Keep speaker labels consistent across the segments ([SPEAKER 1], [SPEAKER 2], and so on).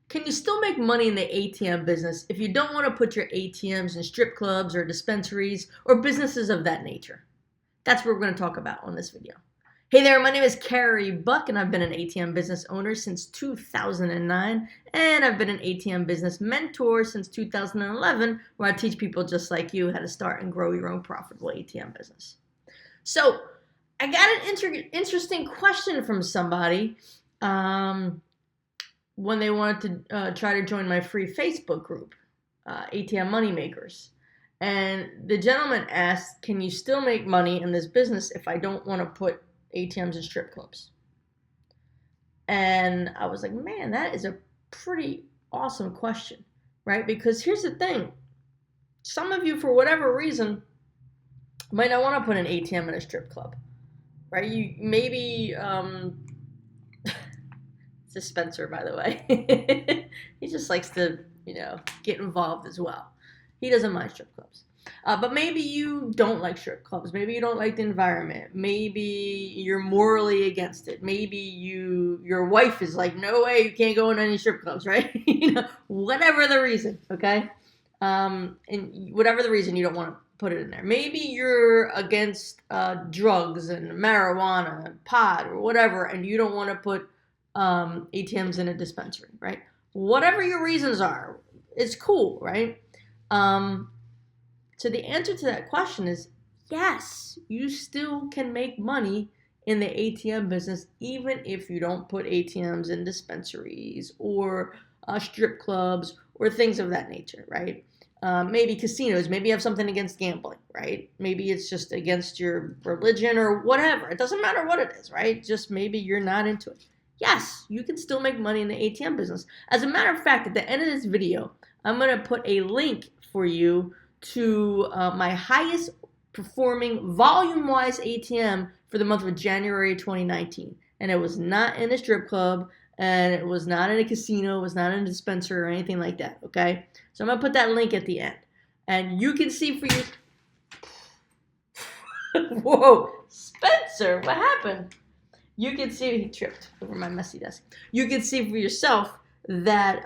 [SPEAKER 1] Can you still make money in the ATM business if you don't want to put your ATMs in strip clubs or dispensaries or businesses of that nature? That's what we're going to talk about on this video. Hey there, my name is Carey Buck, and I've been an ATM business owner since 2009, and I've been an ATM business mentor since 2011, where I teach people just like you how to start and grow your own profitable ATM business. So I got an interesting question from somebody when they wanted to try to join my free Facebook group, ATM Moneymakers. And the gentleman asked, can you still make money in this business if I don't want to put ATMs in strip clubs? And I was like, man, that is a pretty awesome question, right? Because here's the thing. Some of you, for whatever reason, might not want to put an ATM in a strip club, right? You maybe, it's a Spencer, by the way. He just likes to, get involved as well. He doesn't mind strip clubs. But maybe you don't like strip clubs. Maybe you don't like the environment. Maybe you're morally against it. Maybe your wife is like, no way, you can't go in any strip clubs, right? Whatever the reason, okay? And whatever the reason, you don't want to put it in there. Maybe you're against drugs and marijuana, and pot, or whatever, and you don't want to put ATMs in a dispensary, right? Whatever your reasons are, it's cool, right? So the answer to that question is yes, you still can make money in the ATM business even if you don't put ATMs in dispensaries or strip clubs or things of that nature, right? Maybe casinos, maybe you have something against gambling, right? Maybe it's just against your religion or whatever. It doesn't matter what it is, right? Just maybe you're not into it. Yes, you can still make money in the ATM business. As a matter of fact, at the end of this video, I'm going to put a link for you to my highest performing volume-wise ATM for the month of January 2019. And it was not in a strip club, and it was not in a casino, it was not in a dispensary or anything like that, okay? So I'm going to put that link at the end. And you can see for you... Whoa, Spencer, what happened? You can see, he tripped over my messy desk. You can see for yourself that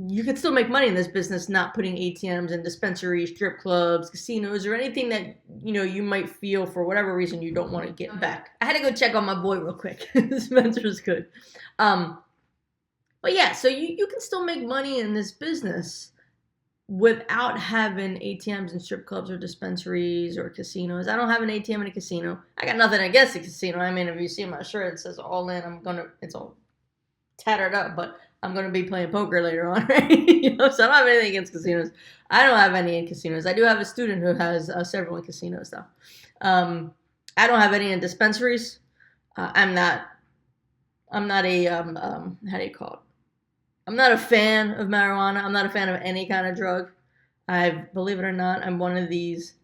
[SPEAKER 1] you can still make money in this business not putting ATMs in dispensaries, strip clubs, casinos, or anything that, you might feel for whatever reason you don't want to get back. I had to go check on my boy real quick. Spencer's good. But yeah, so you can still make money in this business without having ATMs in strip clubs or dispensaries or casinos. I don't have an ATM in a casino. I got nothing against a casino. I mean, if you see my shirt, it says all in. It's all tattered up, but I'm going to be playing poker later on, right? So I don't have anything against casinos. I don't have any in casinos. I do have a student who has several in casinos, though. I don't have any in dispensaries. I'm not a, how do you call it? I'm not a fan of marijuana. I'm not a fan of any kind of drug. Believe it or not, I'm one of these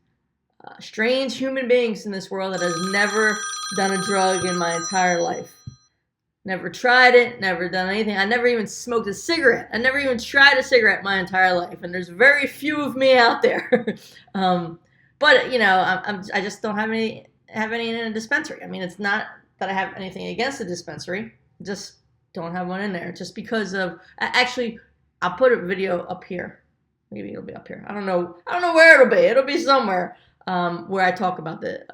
[SPEAKER 1] strange human beings in this world that has never done a drug in my entire life. Never tried it, never done anything. I never even smoked a cigarette. I never even tried a cigarette my entire life. And there's very few of me out there. But, I just don't have any in a dispensary. I mean, it's not that I have anything against a dispensary. Just don't have one in there. Just because of, actually, I'll put a video up here. Maybe it'll be up here. I don't know where it'll be. It'll be somewhere where I talk about the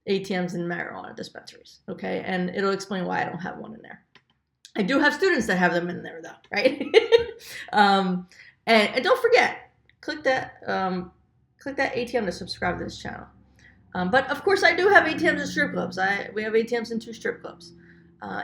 [SPEAKER 1] ATMs and marijuana dispensaries, okay? And it'll explain why I don't have one in there. I do have students that have them in there, though, right? And don't forget, click that ATM to subscribe to this channel. But of course, I do have ATMs in strip clubs. We have ATMs in 2 strip clubs.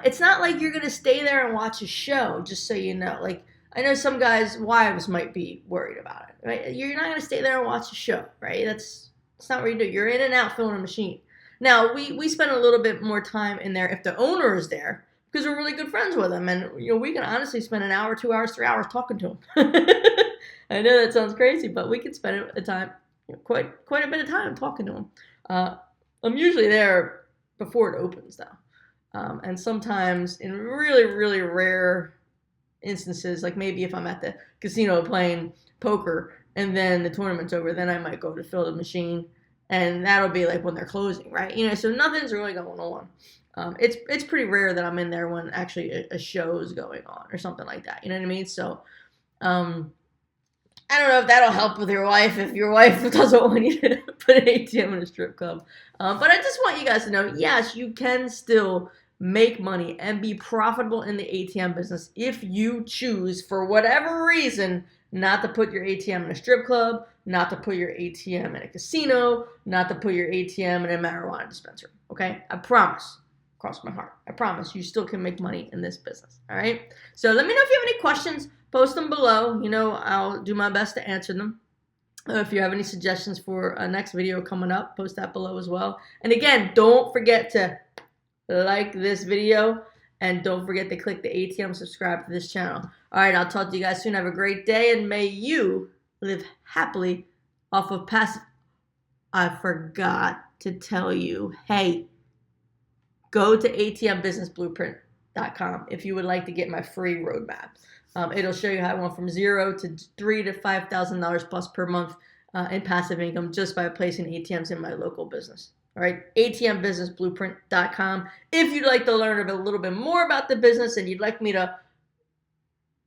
[SPEAKER 1] It's not like you're gonna stay there and watch a show, just so you know. Like, I know some guys' wives might be worried about it, right? You're not gonna stay there and watch a show, right? That's not what you do. You're in and out filling a machine. Now, we spend a little bit more time in there if the owner is there, because we're really good friends with him, and we can honestly spend an hour, 2 hours, 3 hours talking to him. I know that sounds crazy, but we can spend a time, quite a bit of time talking to him. I'm usually there before it opens, though. And sometimes in really, really rare instances, like maybe if I'm at the casino playing poker and then the tournament's over, then I might go to fill the machine, and that'll be like when they're closing, right? So nothing's really going It's pretty rare that I'm in there when actually a show is going on or something like that. You know what I mean? So I don't know if that'll help with your wife if your wife doesn't want you to put an ATM in a strip club. But I just want you guys to know, yes, you can still make money and be profitable in the ATM business if you choose, for whatever reason, not to put your ATM in a strip club, not to put your ATM in a casino, not to put your ATM in a marijuana dispensary. Okay? I promise. Cross my heart. I promise you still can make money in this business. All right? So let me know if you have any questions. Post them below. You know, I'll do my best to answer them. If you have any suggestions for a next video coming up, post that below as well. And again, don't forget to like this video, and don't forget to click the ATM subscribe to this channel. All right, I'll talk to you guys soon. Have a great day, and may you live happily off of passive. I forgot to tell you, hey, go to atmbusinessblueprint.com if you would like to get my free roadmap. It'll show you how I went from $0 to $3,000 to $5,000 plus per month in passive income just by placing ATMs in my local business. All right, atmbusinessblueprint.com. If you'd like to learn a little bit more about the business and you'd like me to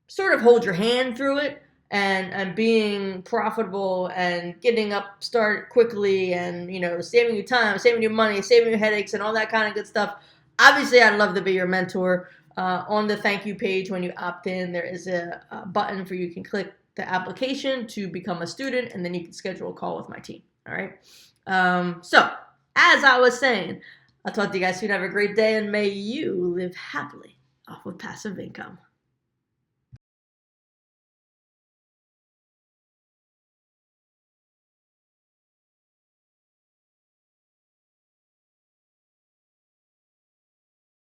[SPEAKER 1] sort of hold your hand through it and being profitable and getting up start quickly and, you know, saving you time, saving you money, saving you headaches and all that kind of good stuff, obviously I'd love to be your mentor. On the thank you page, when you opt in, there is a button for you can click the application to become a student, and then you can schedule a call with my team. All right. So as I was saying, I'll talk to you guys soon. Have a great day, and may you live happily off of passive income.